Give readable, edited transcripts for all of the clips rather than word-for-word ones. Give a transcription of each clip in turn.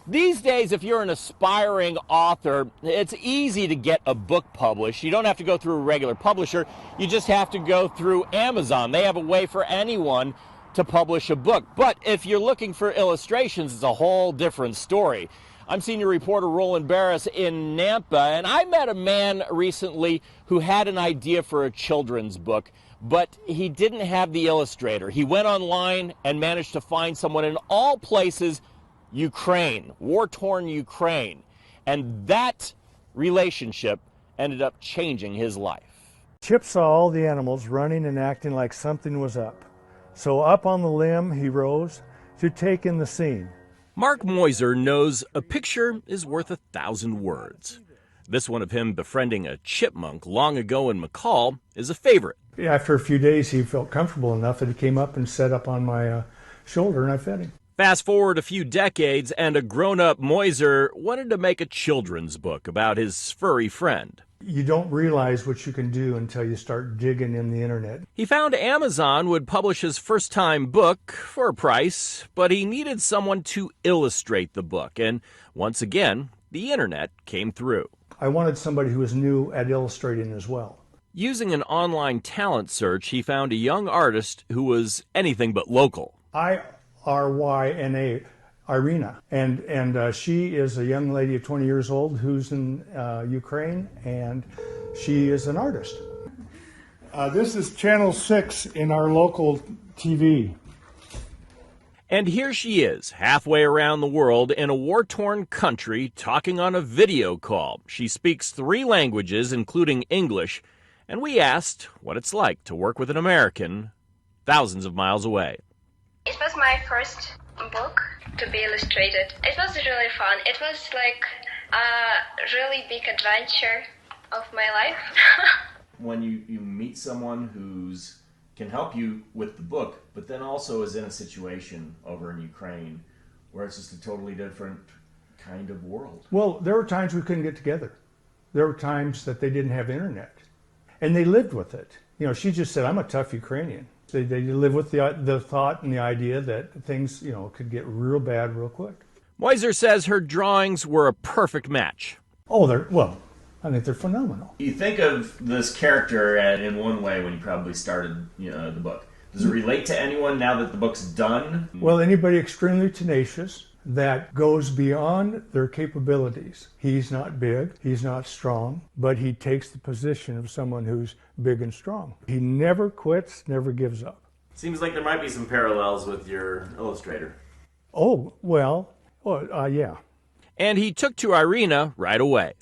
These days, if you're an aspiring author, it's easy to get a book published. You don't have to go through a regular publisher. You just have to go through Amazon. They have a way for anyone to publish a book. But if you're looking for illustrations, it's a whole different story. I'm senior reporter Roland Barris in Nampa, and I met a man recently who had an idea for a children's book, but he didn't have the illustrator. He went online and managed to find someone in all places, Ukraine, war-torn Ukraine. And that relationship ended up changing his life. Chip saw all the animals running and acting like something was up. So up on the limb he rose to take in the scene. Mark Meuser knows a picture is worth 1,000 words. This one of him befriending a chipmunk long ago in McCall is a favorite. After a few days he felt comfortable enough that he came up and sat up on my shoulder and I fed him. Fast forward a few decades, and a grown-up Meuser wanted to make a children's book about his furry friend. You don't realize what you can do until you start digging in the internet. He found Amazon would publish his first-time book for a price, but he needed someone to illustrate the book, and once again, the internet came through. I wanted somebody who was new at illustrating as well. Using an online talent search, he found a young artist who was anything but local. Ryna, Irina, and she is a young lady of 20 years old who's in Ukraine, and she is an artist. This is Channel 6 in our local TV. And here she is, halfway around the world in a war-torn country, talking on a video call. She speaks 3 languages, including English, and we asked what it's like to work with an American thousands of miles away. It was my first book to be illustrated. It was really fun. It was like a really big adventure of my life. When you meet someone who's can help you with the book, but then also is in a situation over in Ukraine where it's just a totally different kind of world. Well, there were times we couldn't get together. There were times that they didn't have internet, and they lived with it. You know, she just said, "I'm a tough Ukrainian." They live with the thought and the idea that things, you know, could get real bad real quick. Meuser says her drawings were a perfect match. Oh, I think they're phenomenal. You think of this character in one way when you probably started the book. Does it relate to anyone now that the book's done? Well, anybody extremely tenacious that goes beyond their capabilities. He's not big, he's not strong, but he takes the position of someone who's big and strong. He never quits, never gives up. Seems like there might be some parallels with your Illustrator. Oh, well, yeah. And he took to Irina right away.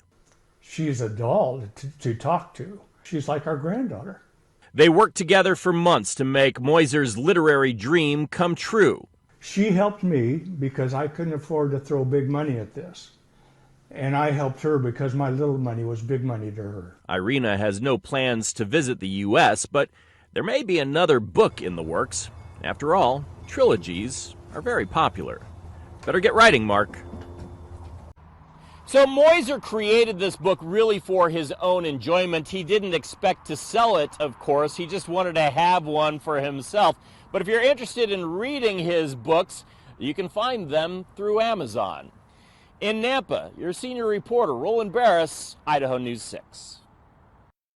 She's a doll to talk to. She's like our granddaughter. They worked together for months to make Meuser's literary dream come true. She helped me because I couldn't afford to throw big money at this. And I helped her because my little money was big money to her. Irina has no plans to visit the U.S., but there may be another book in the works. After all, trilogies are very popular. Better get writing, Mark. So Meuser created this book really for his own enjoyment. He didn't expect to sell it, of course. He just wanted to have one for himself. But if you're interested in reading his books, you can find them through Amazon. In Nampa, your senior reporter, Roland Barris, Idaho News 6.